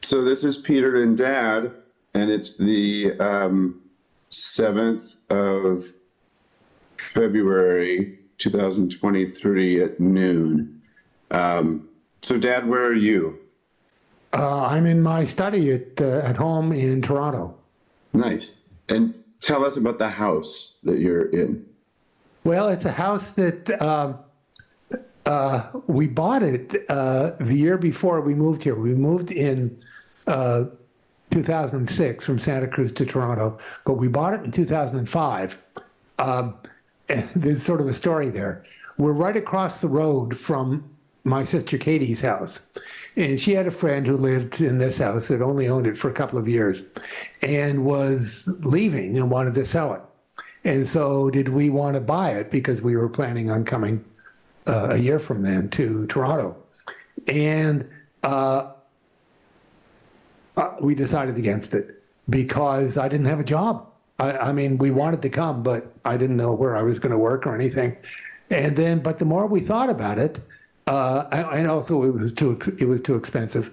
So this is Peter and Dad, and it's the 7th of February, 2023 at noon. So Dad, where are you? I'm in my study at home in Toronto. Nice. And tell us about the house that you're in. Well, it's a house that we bought it the year before we moved here. We moved in 2006 from Santa Cruz to Toronto, but we bought it in 2005. And there's sort of a story there. We're right across the road from my sister Katie's house. And she had a friend who lived in this house that only owned it for a couple of years and was leaving and wanted to sell it. And so did we want to buy it because we were planning on coming a year from then to Toronto. And we decided against it because I didn't have a job. I mean, we wanted to come, but I didn't know where I was going to work or anything. And then, but the more we thought about it, and also it was too expensive.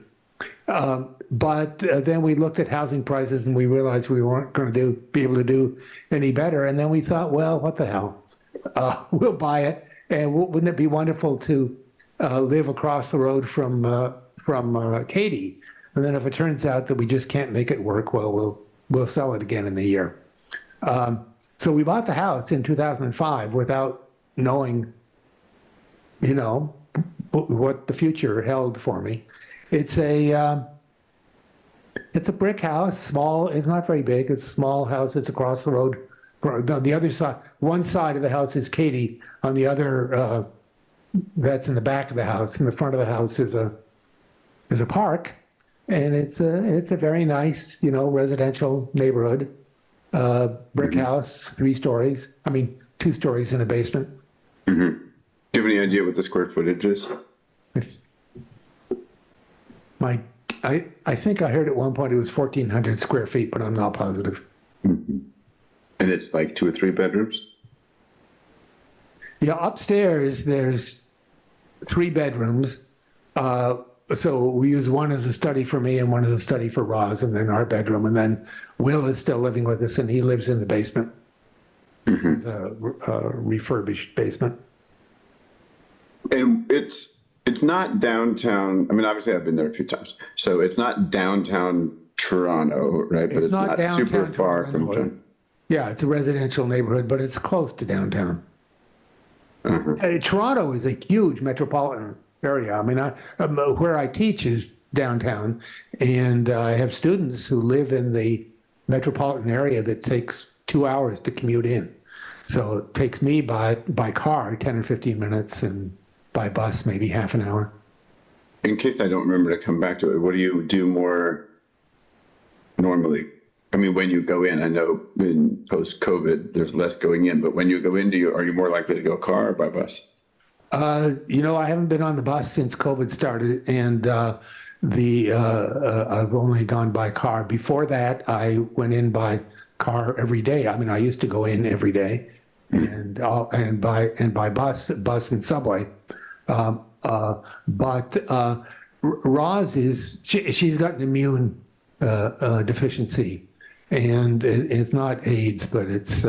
But then we looked at housing prices and we realized we weren't going to be able to do any better. And then we thought, well, what the hell? We'll buy it. And wouldn't it be wonderful to live across the road from Katie? And then if it turns out that we just can't make it work, well, we'll sell it again in the year. So we bought the house in 2005 without knowing, what the future held for me. It's a brick house, small. It's not very big. It's a small house. It's across the road. On the other side, one side of the house is Katie. On the other, that's in the back of the house. In the front of the house is a park, and it's a very nice, residential neighborhood. Brick house, 3 stories. I mean, 2 stories in a basement. Mm-hmm. Do you have any idea what the square footage is? I think I heard at one point it was 1,400 square feet, but I'm not positive. Mm-hmm. And it's like 2 or 3 bedrooms? Yeah, upstairs there's 3 bedrooms. So we use one as a study for me and one as a study for Roz, and then our bedroom. And then Will is still living with us, and he lives in the basement. Mm-hmm. It's a refurbished basement. And it's not downtown. I mean, obviously I've been there a few times. So it's not downtown Toronto, right? But it's not super far from town. Yeah, it's a residential neighborhood, but it's close to downtown. Uh-huh. Toronto is a huge metropolitan area. I mean, where I teach is downtown, and I have students who live in the metropolitan area that takes 2 hours to commute in. So it takes me by car 10 or 15 minutes, and by bus maybe half an hour. In case I don't remember to come back to it, what do you do more normally? I mean, when you go in, I know in post-COVID, there's less going in, but when you go in, are you more likely to go car or by bus? I haven't been on the bus since COVID started, and I've only gone by car. Before that, I went in by car every day. I mean, I used to go in every day, and by bus and subway. But Roz she's got an immune deficiency, and it's not AIDS, but it's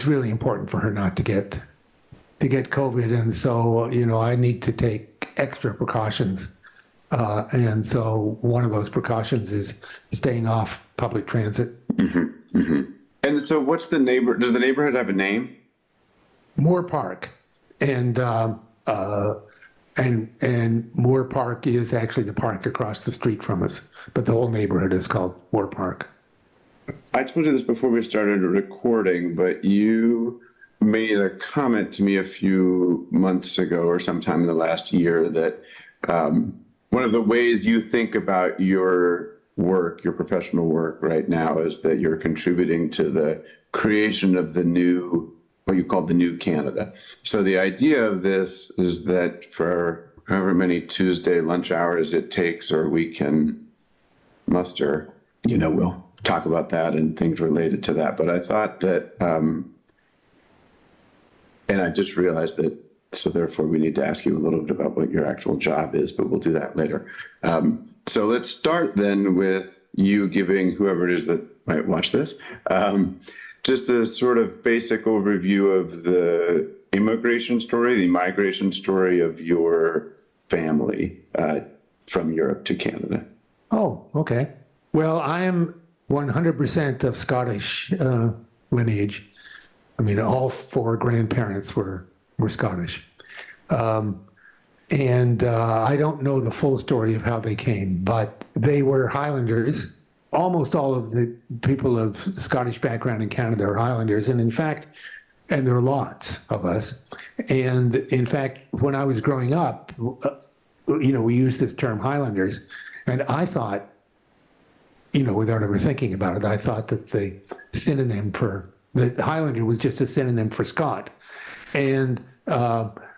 really important for her not to get COVID, and so I need to take extra precautions, and so one of those precautions is staying off public transit. Mm-hmm. Mm-hmm. And so, does the neighborhood have a name? Moore Park, and Moore Park is actually the park across the street from us, but the whole neighborhood is called Moore Park. I told you this before we started recording, but you made a comment to me a few months ago or sometime in the last year that one of the ways you think about your work, your professional work right now, is that you're contributing to the creation of what you call the new Canada. So the idea of this is that for however many Tuesday lunch hours it takes or we can muster, we'll talk about that and things related to that. But I thought that, and I just realized that So therefore, we need to ask you a little bit about what your actual job is, but we'll do that later. So let's start then with you giving whoever it is that might watch this, just a sort of basic overview of the immigration story, the migration story of your family from Europe to Canada. Oh, okay. Well, I am 100% of Scottish lineage. I mean, all four grandparents were Scottish. And I don't know the full story of how they came, but they were Highlanders. Almost all of the people of Scottish background in Canada are Highlanders. And in fact, and there are lots of us. And in fact, when I was growing up, we used this term Highlanders. And I thought, without ever thinking about it, I thought that the Highlander was just a synonym for Scot. And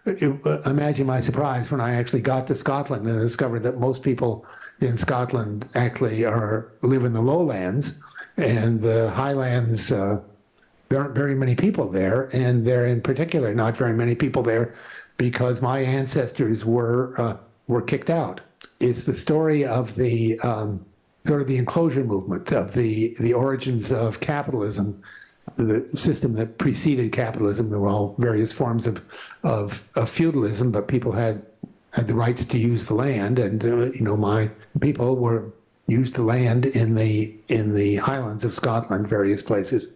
imagine my surprise when I actually got to Scotland and discovered that most people in Scotland actually live in the lowlands, and the highlands, there aren't very many people there, and there in particular not very many people there because my ancestors were kicked out. It's the story of the sort of the enclosure movement, of the origins of capitalism, the system that preceded capitalism. There were all various forms of feudalism, but people had the rights to use the land, and my people used the land in the Highlands of Scotland, various places,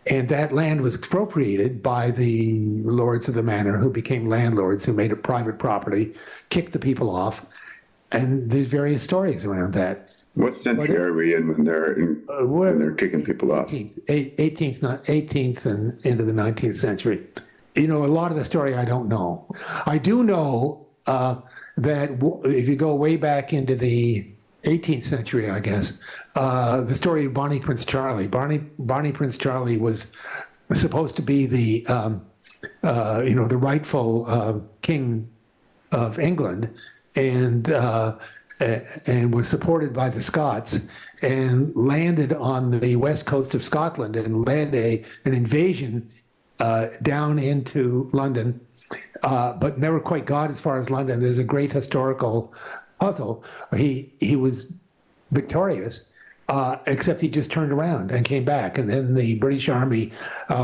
and that land was expropriated by the lords of the manor, who became landlords, who made it private property, kicked the people off, and there's various stories around that. What century are we in when they're kicking people off? 18th and into the 19th century. A lot of the story I don't know. I do know that if you go way back into the 18th century, I guess, the story of Bonnie Prince Charlie. Bonnie Prince Charlie was supposed to be the rightful king of England, and was supported by the Scots, and landed on the west coast of Scotland and led an invasion down into London, but never quite got as far as London. There's a great historical puzzle. He was victorious, except he just turned around and came back, and then the British Army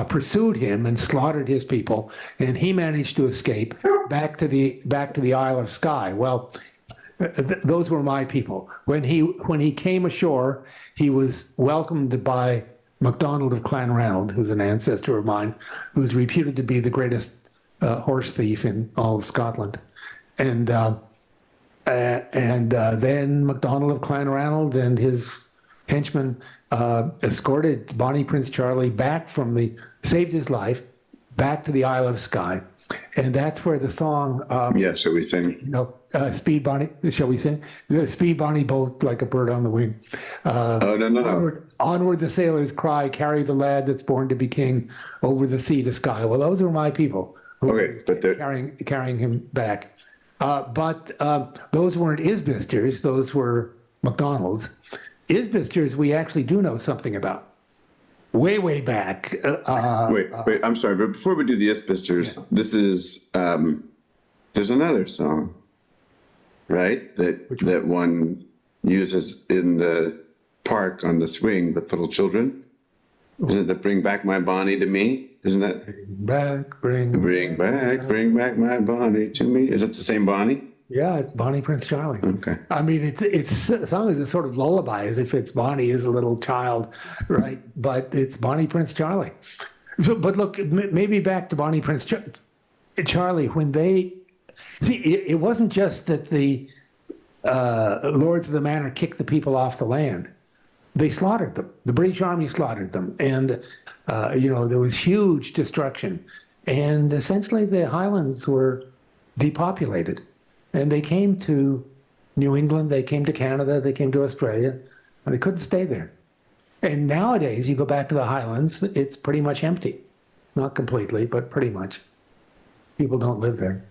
pursued him and slaughtered his people, and he managed to escape back to the Isle of Skye. Well, those were my people. When he came ashore, he was welcomed by MacDonald of Clanranald, who's an ancestor of mine, who's reputed to be the greatest horse thief in all of Scotland. And then MacDonald of Clanranald and his henchmen escorted Bonnie Prince Charlie saved his life, back to the Isle of Skye. And that's where the song... shall we sing? Speed Bonnie, shall we sing? The Speed Bonnie boat like a bird on the wing. No. Onward the sailors cry, carry the lad that's born to be king over the sea to Skye. Well, those are my people who carrying him back. But those weren't Isbisters, those were MacDonalds. Isbisters we actually do know something about. Way back. Wait, I'm sorry, but before we do the Isbisters, this is, there's another song, right? That one uses in the park on the swing with little children. Isn't it the Bring Back My Bonnie to Me? Isn't that? Bring back my Bonnie to me. Is it the same Bonnie? Yeah, it's Bonnie Prince Charlie. Okay. I mean, it's a song is a sort of lullaby, as if it's Bonnie as a little child, right? But it's Bonnie Prince Charlie. But look, maybe back to Bonnie Prince Charlie, when it wasn't just that the lords of the manor kicked the people off the land. They slaughtered them. The British Army slaughtered them. And, there was huge destruction. And essentially the Highlands were depopulated. And they came to New England, they came to Canada, they came to Australia, and they couldn't stay there. And nowadays, you go back to the Highlands, it's pretty much empty. Not completely, but pretty much. People don't live there.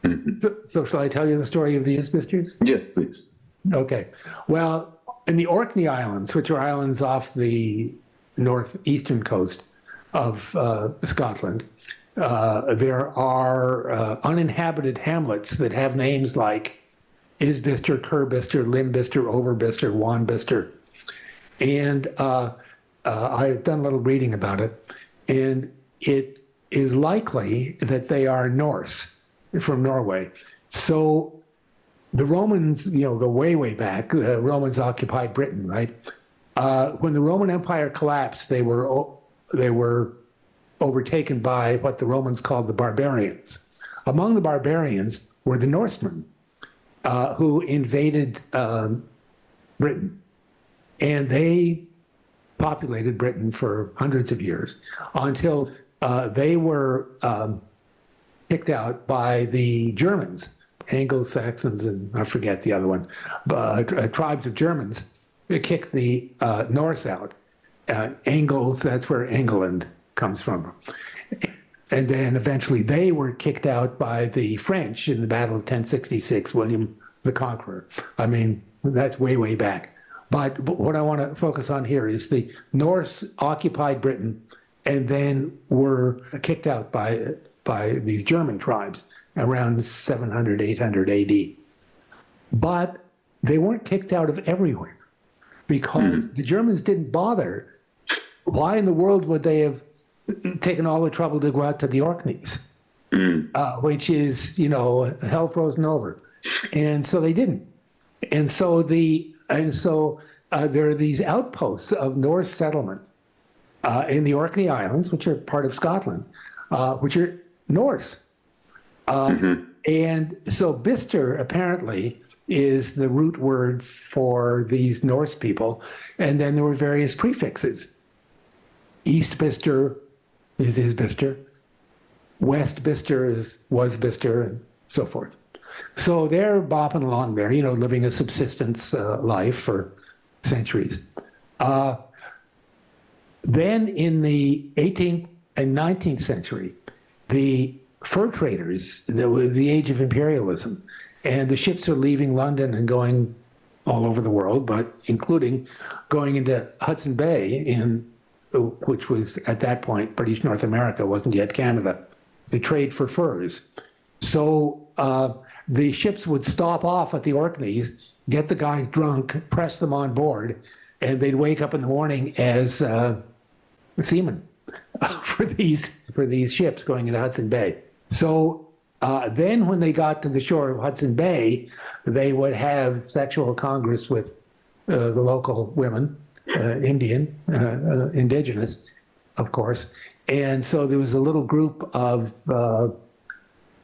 Mm-hmm. So shall I tell you the story of the Isbisters? Yes, please. Okay. Well, in the Orkney Islands, which are islands off the northeastern coast of Scotland, There are uninhabited hamlets that have names like Isbister, Kerbister, Limbister, Overbister, Wanbister. And I've done a little reading about it. And it is likely that they are Norse from Norway. So the Romans, go way, way back. The Romans occupied Britain, right? When the Roman Empire collapsed, they were overtaken by what the Romans called the barbarians. Among the barbarians were the Norsemen, who invaded Britain. And they populated Britain for hundreds of years until they were kicked out by the Germans, Anglo-Saxons, and I forget the other one, tribes of Germans kicked the Norse out. Angles, that's where England comes from. And then eventually they were kicked out by the French in the Battle of 1066, William the Conqueror. I mean, that's way, way back. But what I want to focus on here is the Norse occupied Britain and then were kicked out by these German tribes around 700, 800 AD. But they weren't kicked out of everywhere because the Germans didn't bother. Why in the world would they have taken all the trouble to go out to the Orkneys, which is, hell frozen over? And so they didn't. And so there are these outposts of Norse settlement in the Orkney Islands, which are part of Scotland, which are Norse. And so Bister apparently is the root word for these Norse people. And then there were various prefixes. Eastbister is Isbister. Westbister is Wasbister, and so forth. So they're bopping along there, living a subsistence life for centuries. Then in the 18th and 19th century, the fur traders, the age of imperialism, and the ships are leaving London and going all over the world, but including going into Hudson Bay, which was at that point British North America, wasn't yet Canada. They trade for furs. So the ships would stop off at the Orkneys, get the guys drunk, press them on board, and they'd wake up in the morning as seamen for these ships going into Hudson Bay. So then when they got to the shore of Hudson Bay, they would have sexual congress with the local women, indigenous, of course. And so there was a little group of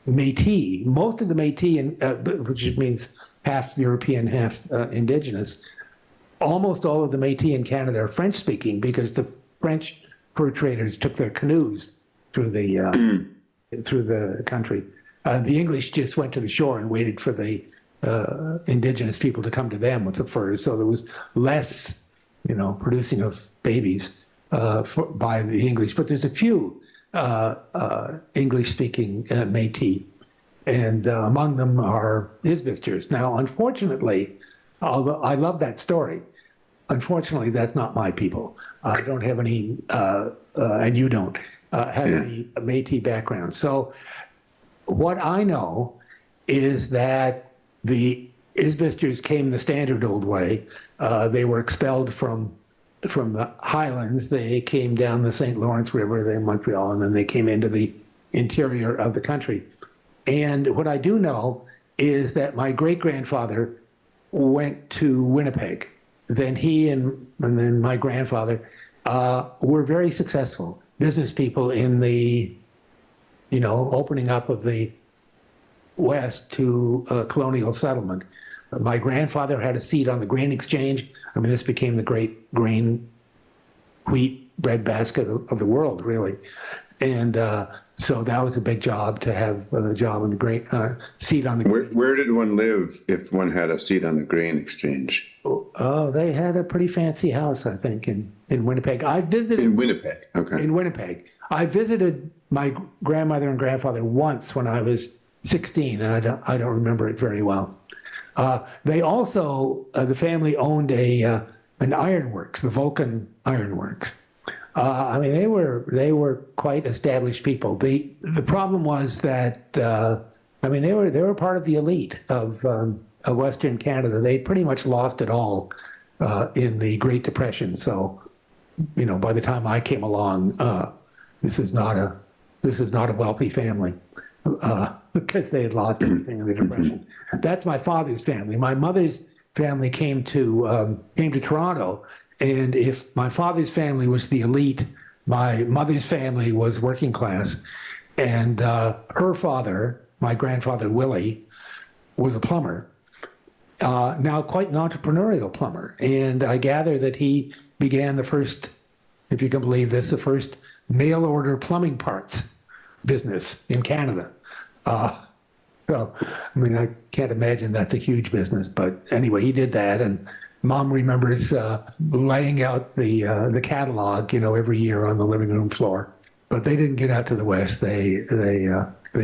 Métis, most of the Métis, which means half European, half indigenous. Almost all of the Métis in Canada are French-speaking because the French fur traders took their canoes through the country. The English just went to the shore and waited for the indigenous people to come to them with the furs. So there was less, producing of babies by the English. But there's a few English-speaking Métis, and among them are Isbisters. Now, unfortunately, although I love that story, unfortunately, that's not my people. I don't have any, and you don't have any Métis background. So what I know is that the Isbisters came the standard old way. They were expelled from the highlands. They came down the St. Lawrence River, they Montreal, and then they came into the interior of the country. And what I do know is that my great-grandfather went to Winnipeg. Then he and then my grandfather were very successful business people in the, opening up of the West to colonial settlement. My grandfather had a seat on the grain exchange. I mean, this became the great grain, wheat, bread basket of the world, really. And so that was a big job to have a job on the grain, seat on the grain. Where did one live if one had a seat on the grain exchange? Oh, they had a pretty fancy house, I think, in Winnipeg. I visited in Winnipeg. Okay. In Winnipeg, I visited my grandmother and grandfather once when I was 16, and I don't remember it very well. They also, the family owned an ironworks, the Vulcan Ironworks, I mean, they were quite established people. The problem was that I mean they were part of the elite of Western Canada. They pretty much lost it all in the Great Depression. So, by the time I came along, this is not a wealthy family because they had lost everything in the Depression. That's my father's family. My mother's family came to Toronto, and if my father's family was the elite, my mother's family was working class, and her father, my grandfather Willie, was a plumber. Now quite an entrepreneurial plumber, and I gather that he began the first, if you can believe this, the first mail order plumbing parts business in Canada. So, I mean, I can't imagine that's a huge business, but anyway, he did that, and Mom remembers laying out the catalog, every year on the living room floor. But they didn't get out to the West. They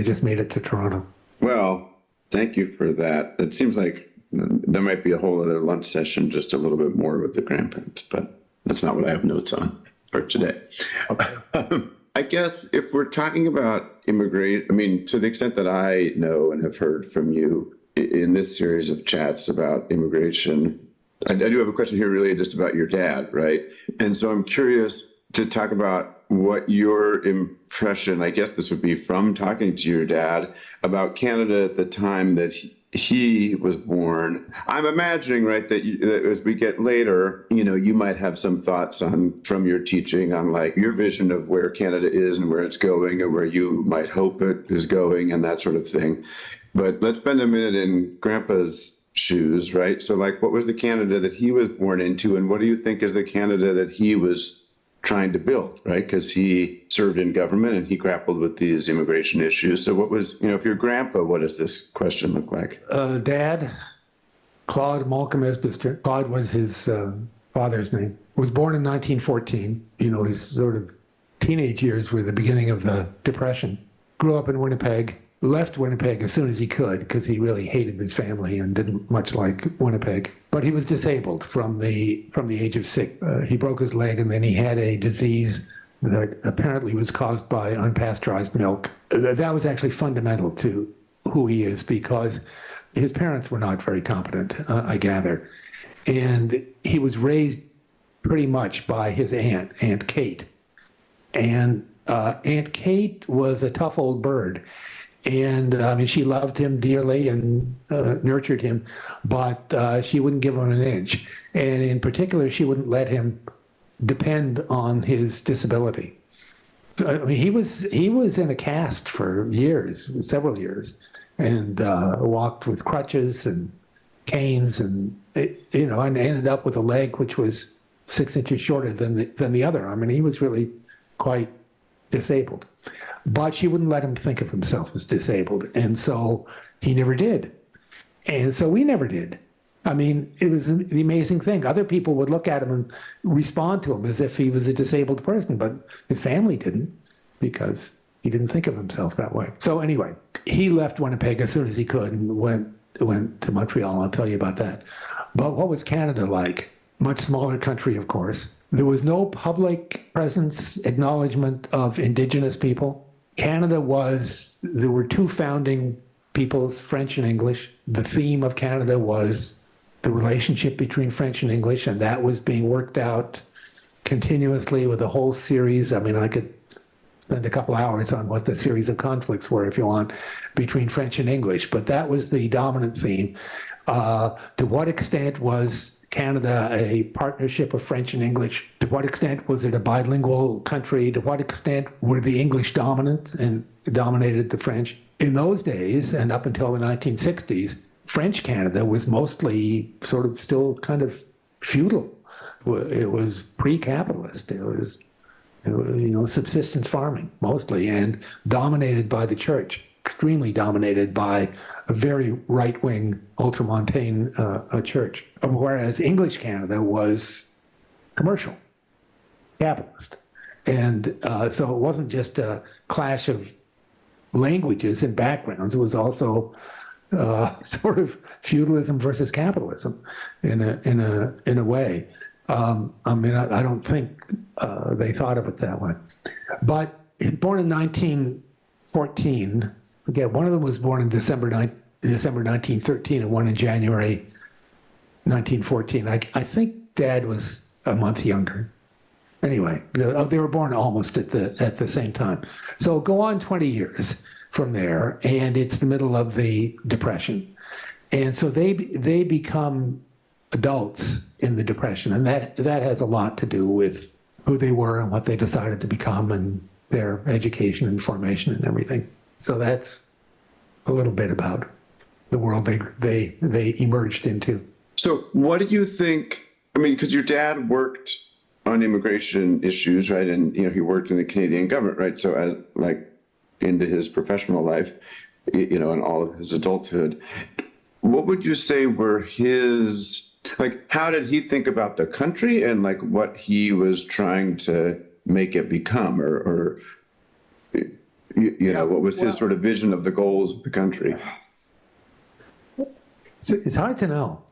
just made it to Toronto. Well, thank you for that. It seems like there might be a whole other lunch session, just a little bit more with the grandparents, but that's not what I have notes on for today. Okay. I guess if we're talking about I mean, to the extent that I know and have heard from you in this series of chats about immigration, I do have a question here really just about your dad, right? And so I'm curious to talk about what your impression, I guess this would be from talking to your dad, about Canada at the time that he was born. I'm imagining, right, that as we get later, you might have some thoughts from your teaching on like your vision of where Canada is and where it's going and where you might hope it is going and that sort of thing. But let's spend a minute in Grandpa's shoes, right? So like, what was the Canada that he was born into, and what do you think is the Canada that he was trying to build, right? Because he served in government and he grappled with these immigration issues. So what was, if you're Grandpa, what does this question look like? Dad, Claude Malcolm Isbister. Claude was his father's name. Was born in 1914. His sort of teenage years were the beginning of the Depression. Grew up in Winnipeg. Left Winnipeg as soon as he could because he really hated his family and didn't much like Winnipeg. But he was disabled from the age of 6. He broke his leg, and then he had a disease that apparently was caused by unpasteurized milk. That was actually fundamental to who he is because his parents were not very competent, I gather. And he was raised pretty much by his Aunt Kate. And Aunt Kate was a tough old bird. And I mean, she loved him dearly and nurtured him, but she wouldn't give him an inch. And in particular, she wouldn't let him depend on his disability. I mean, he was in a cast for years, several years, and walked with crutches and canes, and and ended up with a leg which was 6 inches shorter than the other. I mean, he was really quite disabled. But she wouldn't let him think of himself as disabled. And so he never did. And so we never did. I mean, it was the amazing thing. Other people would look at him and respond to him as if he was a disabled person, but his family didn't because he didn't think of himself that way. So anyway, he left Winnipeg as soon as he could and went to Montreal. I'll tell you about that. But what was Canada like? Much smaller country, of course. There was no public presence, acknowledgement of Indigenous people. There were 2 founding peoples, French and English. The theme of Canada was the relationship between French and English, and that was being worked out continuously with a whole series. I mean, I could spend a couple hours on what the series of conflicts were, if you want, between French and English, but that was the dominant theme. To what extent was Canada a partnership of French and English? To what extent was it a bilingual country? To what extent were the English dominant and dominated the French? In those days, and up until the 1960s, French Canada was mostly sort of still kind of feudal. It was pre-capitalist. It was subsistence farming mostly, and dominated by the church. Extremely dominated by a very right-wing ultramontane church, whereas English Canada was commercial, capitalist. And so it wasn't just a clash of languages and backgrounds, it was also sort of feudalism versus capitalism in a way. I mean, I don't think they thought of it that way. But born in 1914, again, one of them was born in December 1913 and one in January 1914. I think Dad was a month younger. Anyway, they were born almost at the same time. So go on 20 years from there, and it's the middle of the Depression. And so they become adults in the Depression, and that has a lot to do with who they were and what they decided to become and their education and formation and everything. So that's a little bit about the world they emerged into. So what do you think? I mean, because your dad worked on immigration issues, right? And he worked in the Canadian government, right? So as like into his professional life, and all of his adulthood, what would you say were his, like, how did he think about the country and like what he was trying to make it become, or what was his sort of vision of the goals of the country? It's hard to know.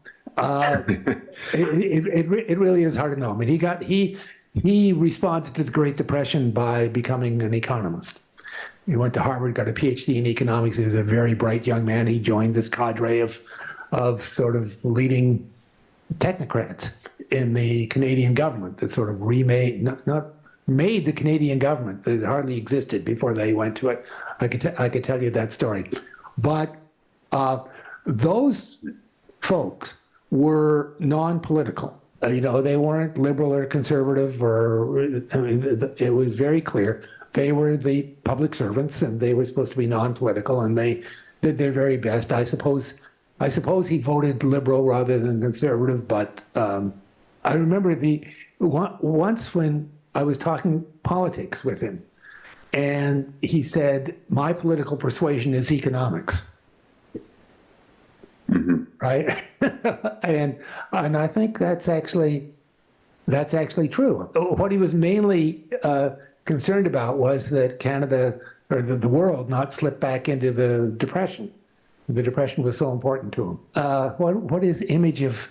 It really is hard to know. I mean, he responded to the Great Depression by becoming an economist. He went to Harvard, got a PhD in economics. He was a very bright young man. He joined this cadre of sort of leading technocrats in the Canadian government that sort of not made the Canadian government that hardly existed before they went to it. I could tell you that story, but those folks were non-political. They weren't liberal or conservative, it was very clear. They were the public servants, and they were supposed to be non-political, and they did their very best. I suppose he voted liberal rather than conservative, but I remember once when I was talking politics with him, and he said, "My political persuasion is economics." Mm-hmm. Right, and I think that's actually true. What he was mainly concerned about was that Canada or the world not slip back into the Depression. The Depression was so important to him. What is the image of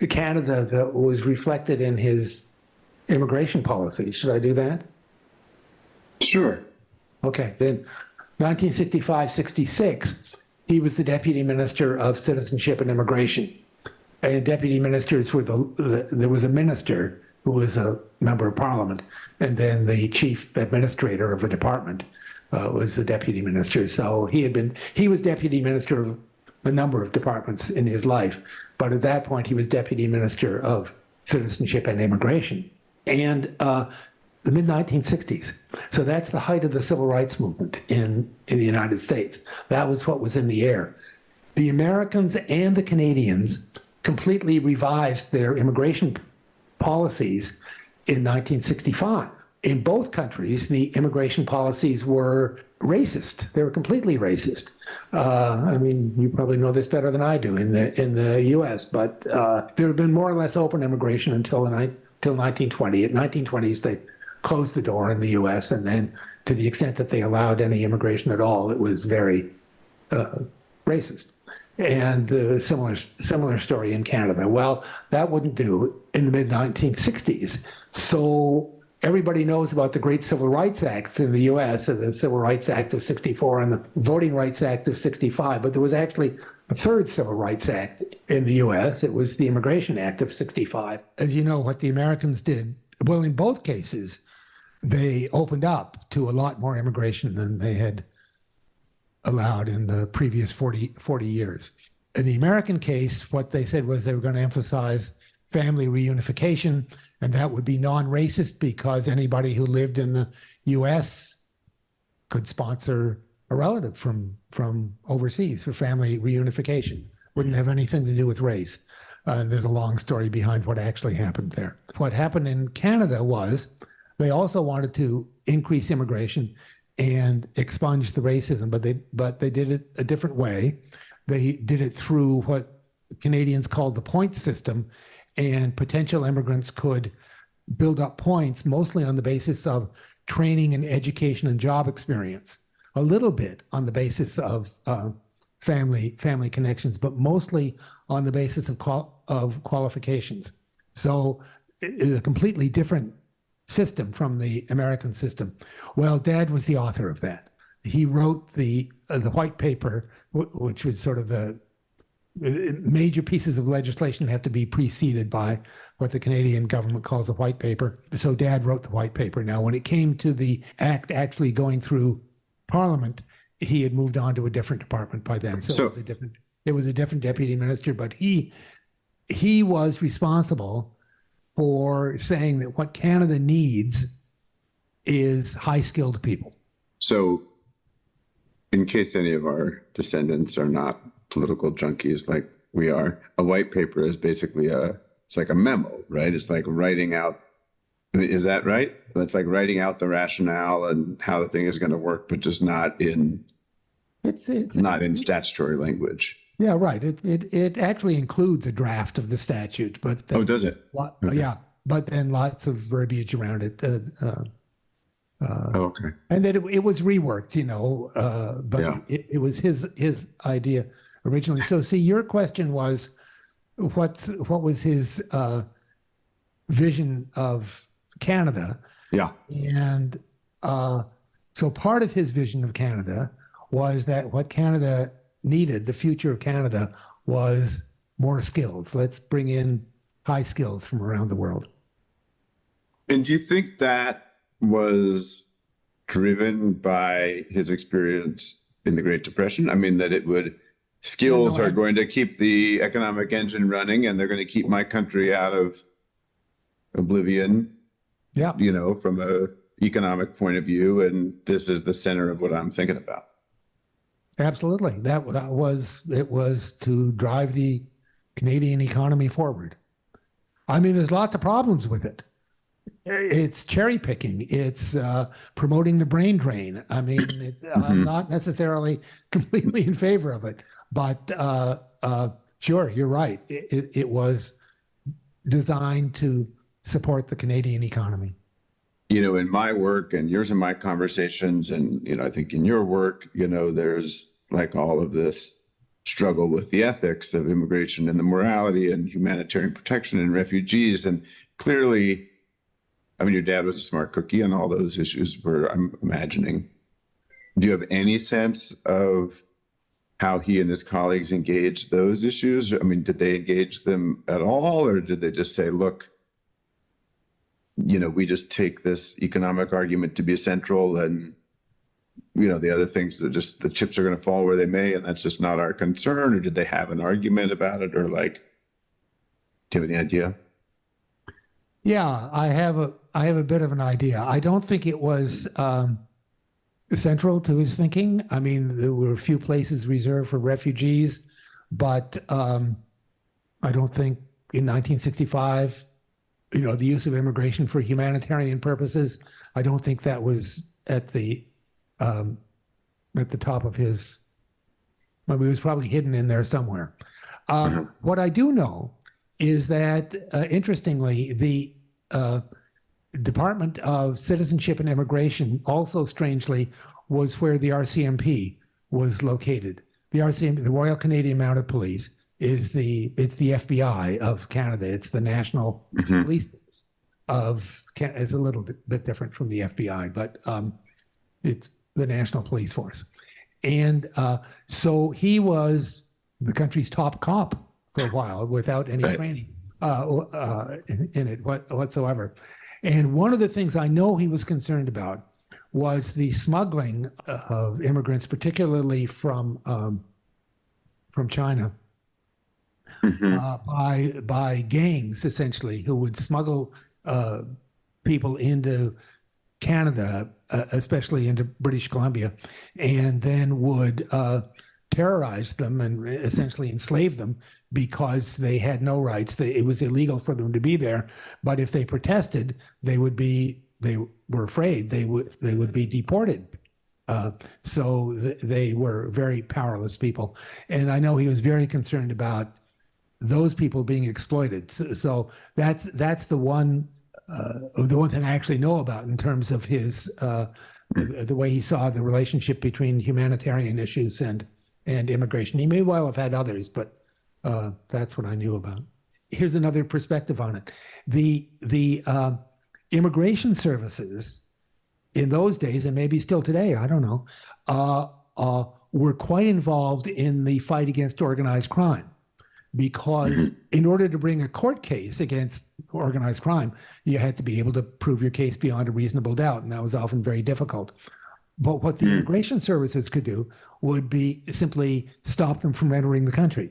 Canada that was reflected in his immigration policy? Should I do that? Sure. Okay, then 1965-66. He was the Deputy Minister of Citizenship and Immigration. And deputy ministers were there was a minister who was a member of Parliament, and then the chief administrator of a department was the deputy minister. So he was deputy minister of a number of departments in his life, but at that point he was deputy minister of Citizenship and Immigration. And the mid-1960s. So that's the height of the civil rights movement in the United States. That was what was in the air. The Americans and the Canadians completely revised their immigration policies in 1965. In both countries, the immigration policies were racist. They were completely racist. I mean, you probably know this better than I do in the U.S., but there had been more or less open immigration until 1920. In 1920s, they closed the door in the U.S., and then to the extent that they allowed any immigration at all, it was very racist. And similar story in Canada. Well, that wouldn't do in the mid-1960s. So everybody knows about the great civil rights acts in the U.S., the Civil Rights Act of 64 and the Voting Rights Act of 65, but there was actually a third Civil Rights Act in the U.S. It was the Immigration Act of 65. As you know, what the Americans did, well, in both cases, they opened up to a lot more immigration than they had allowed in the previous 40 years. In the American case, what they said was they were going to emphasize family reunification, and that would be non-racist because anybody who lived in the U.S. could sponsor a relative from overseas for family reunification. Wouldn't have anything to do with race. There's a long story behind what actually happened there. What happened in Canada was they also wanted to increase immigration and expunge the racism, but they did it a different way. They did it through what Canadians called the point system, and potential immigrants could build up points mostly on the basis of training and education and job experience, a little bit on the basis of family connections, but mostly on the basis of qualifications. So is a completely different system from the American system. Well, Dad was the author of that. He wrote the white paper, which was sort of the major pieces of legislation have to be preceded by what the Canadian government calls a white paper. So Dad wrote the white paper. Now, when it came to the act actually going through Parliament, he had moved on to a different department by then. So it was a different deputy minister, but he was responsible for saying that what Canada needs is high-skilled people. So in case any of our descendants are not political junkies like we are, a white paper is basically it's like a memo, right? It's like writing out, is that right? That's like writing out the rationale and how the thing is going to work, but just not in statutory language. Yeah, right. It actually includes a draft of the statute, but then, does it? Okay. Yeah, but then lots of verbiage around it. Okay. And then it was reworked, but yeah. it was his idea originally. So, see, your question was, what was his vision of Canada? Yeah. And so part of his vision of Canada was that what Canada needed, the future of Canada, was more skills. Let's bring in high skills from around the world. And do you think that was driven by his experience in the Great Depression? I mean, that skills are going to keep the economic engine running, and they're going to keep my country out of oblivion, from a economic point of view. And this is the center of what I'm thinking about. Absolutely. That was to drive the Canadian economy forward. I mean, there's lots of problems with it. It's cherry picking. It's promoting the brain drain. I mean, I'm not necessarily completely in favor of it, but sure, you're right. It was designed to support the Canadian economy. In my work and yours and my conversations, and, I think in your work, there's like all of this struggle with the ethics of immigration and the morality and humanitarian protection and refugees. And clearly, I mean, your dad was a smart cookie on all those issues, I'm imagining. Do you have any sense of how he and his colleagues engaged those issues? I mean, did they engage them at all, or did they just say, look, we just take this economic argument to be central, and, the other things that just the chips are going to fall where they may, and that's just not our concern? Or did they have an argument about it? Or do you have any idea? Yeah, I have a bit of an idea. I don't think it was central to his thinking. I mean, there were a few places reserved for refugees, but I don't think in 1965, the use of immigration for humanitarian purposes, I don't think that was at the top of his. I mean, it was probably hidden in there somewhere. What I do know is that, interestingly, the Department of Citizenship and Immigration also, strangely, was where the RCMP was located. The RCMP, the Royal Canadian Mounted Police, it's the FBI of Canada. It's the National Police of Canada. It's a little bit different from the FBI, but it's the National Police Force. And so he was the country's top cop for a while without any training in it whatsoever. And one of the things I know he was concerned about was the smuggling of immigrants, particularly from China, by gangs, essentially, who would smuggle people into Canada, especially into British Columbia, and then would terrorize them and essentially enslave them because they had no rights. It was illegal for them to be there, but if they protested, they were afraid they would be deported. So they were very powerless people. And I know he was very concerned about those people being exploited. So that's the one thing I actually know about in terms of his the way he saw the relationship between humanitarian issues and immigration. He may well have had others, but that's what I knew about. here's another perspective on it. The immigration services in those days, and maybe still today, I don't know, were quite involved in the fight against organized crime. Because in order to bring a court case against organized crime, you had to be able to prove your case beyond a reasonable doubt, and that was often very difficult. But what the immigration services could do would be simply stop them from entering the country.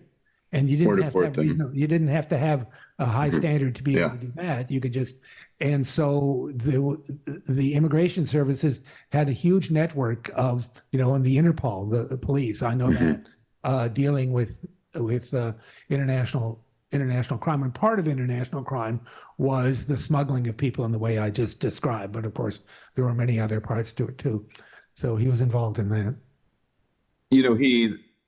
And you didn't have to have a high standard to be able to do that. You could just, and so the immigration services had a huge network of, and the Interpol, the police, I know that, dealing with international crime. And part of international crime was the smuggling of people in the way I just described. But of course, there were many other parts to it too. So he was involved in that. He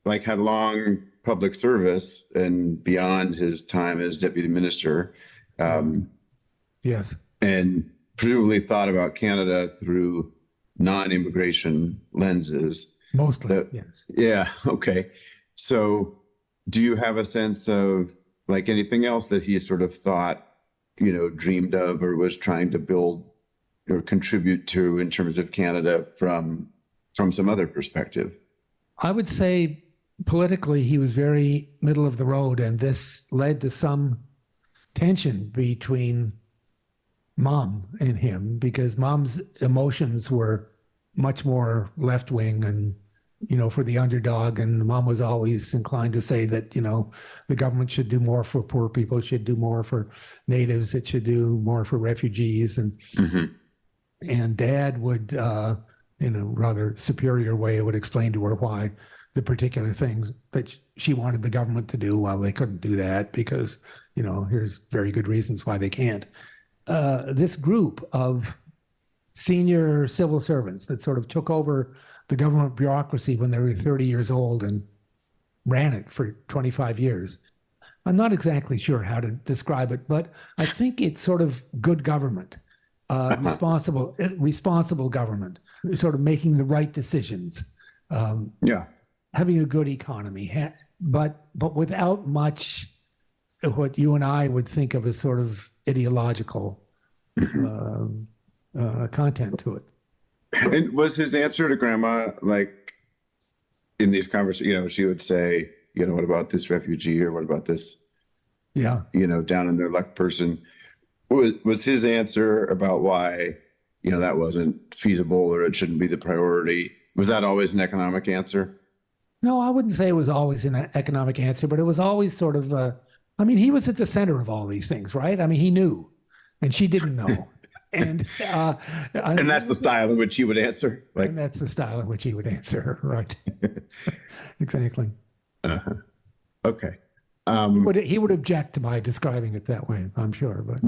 had long public service and beyond his time as deputy minister. Yes. And presumably thought about Canada through non-immigration lenses. Mostly, yes. Yeah. Okay. So do you have a sense of anything else that he sort of thought, dreamed of or was trying to build or contribute to in terms of Canada from some other perspective? I would say politically he was very middle of the road, and this led to some tension between Mom and him, because Mom's emotions were much more left-wing and for the underdog, and Mom was always inclined to say that, the government should do more for poor people, it should do more for natives, it should do more for refugees. And Dad would, in a rather superior way, would explain to her why the particular things that she wanted the government to do, while they couldn't do that because, here's very good reasons why they can't. This group of senior civil servants that sort of took over the government bureaucracy when they were 30 years old and ran it for 25 years. I'm not exactly sure how to describe it, but I think it's sort of good government, responsible government, sort of making the right decisions, having a good economy, but without much what you and I would think of as sort of ideological content to it. And was his answer to Grandma, in these conversations, she would say, what about this refugee, or what about this, down in their luck person? Was his answer about why, that wasn't feasible or it shouldn't be the priority? Was that always an economic answer? No, I wouldn't say it was always an economic answer, but it was always sort of, he was at the center of all these things, right? He knew, and she didn't know. And that's the style in which he would answer. And that's the style in which he would answer, right? Exactly. Okay. He would object to my describing it that way, I'm sure. But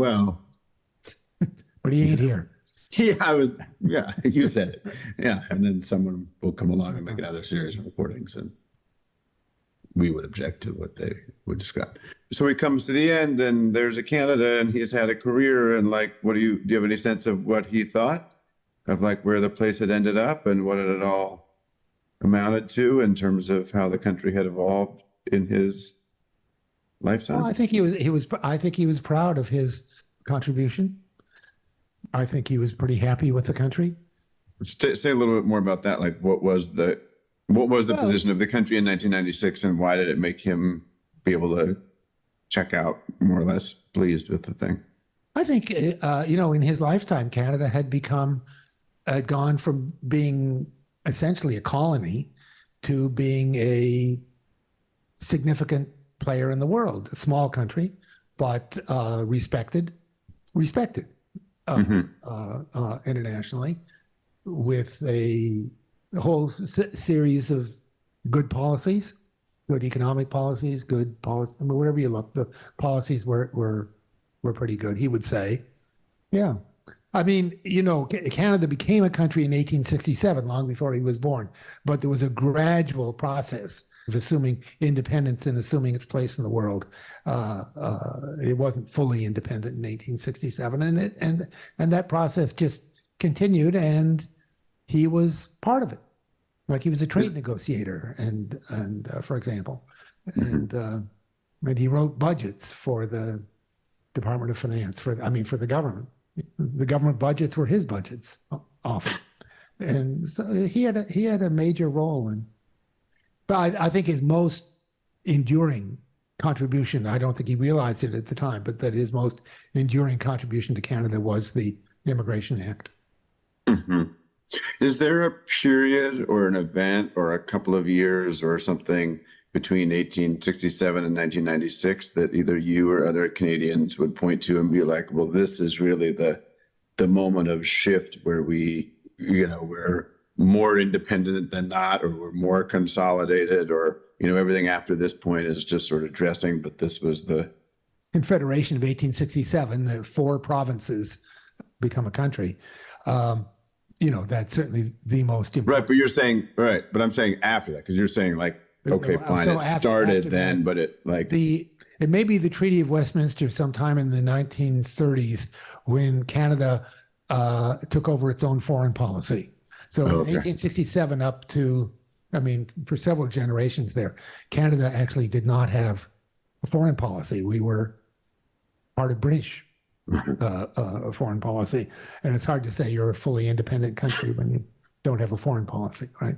but he ain't here. Yeah, you said it. Yeah, and then someone will come along and make another series of recordings, and we would object to what they would describe. So he comes to the end, and there's a Canada, and he's had a career, and do you have any sense of what he thought of where the place had ended up and what it had all amounted to in terms of how the country had evolved in his lifetime? Well, I think he was proud of his contribution. I think he was pretty happy with the country. Say a little bit more about that. What was the position of the country in 1996, and why did it make him be able to check out more or less pleased with the thing? I think, in his lifetime, Canada had gone from being essentially a colony to being a significant player in the world, a small country, but respected internationally, with a whole series of good policies, good economic policies, good policy. Wherever you look, the policies were pretty good, he would say. Yeah. Canada became a country in 1867, long before he was born, but there was a gradual process of assuming independence and assuming its place in the world. It wasn't fully independent in 1867, and that process just continued, and he was part of it. He was a trade negotiator, and for example, and And he wrote budgets for the Department of Finance, for the government. The government budgets were his budgets often. And so he had a major role in, but I think his most enduring contribution, I don't think he realized it at the time, but that his most enduring contribution to Canada was the Immigration Act. Mm-hmm. Is there a period or an event or a couple of years or something between 1867 and 1996 that either you or other Canadians would point to and be like, well, this is really the moment of shift where we're more independent than not, or we're more consolidated, or, everything after this point is just sort of dressing, but this was the Confederation of 1867, the 4 provinces become a country. That's certainly the most important. Right, but you're saying, right, but I'm saying after that, because you're saying like, okay, fine, So it started then, that, but it may be the Treaty of Westminster sometime in the 1930s when Canada took over its own foreign policy. So in 1867 up to, for several generations there, Canada actually did not have a foreign policy. We were part of British foreign policy. And it's hard to say you're a fully independent country when you don't have a foreign policy, right?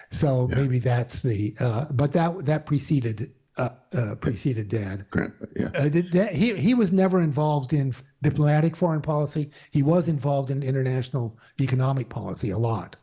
So maybe that's but that preceded Dad. He was never involved in diplomatic foreign policy. He was involved in international economic policy a lot.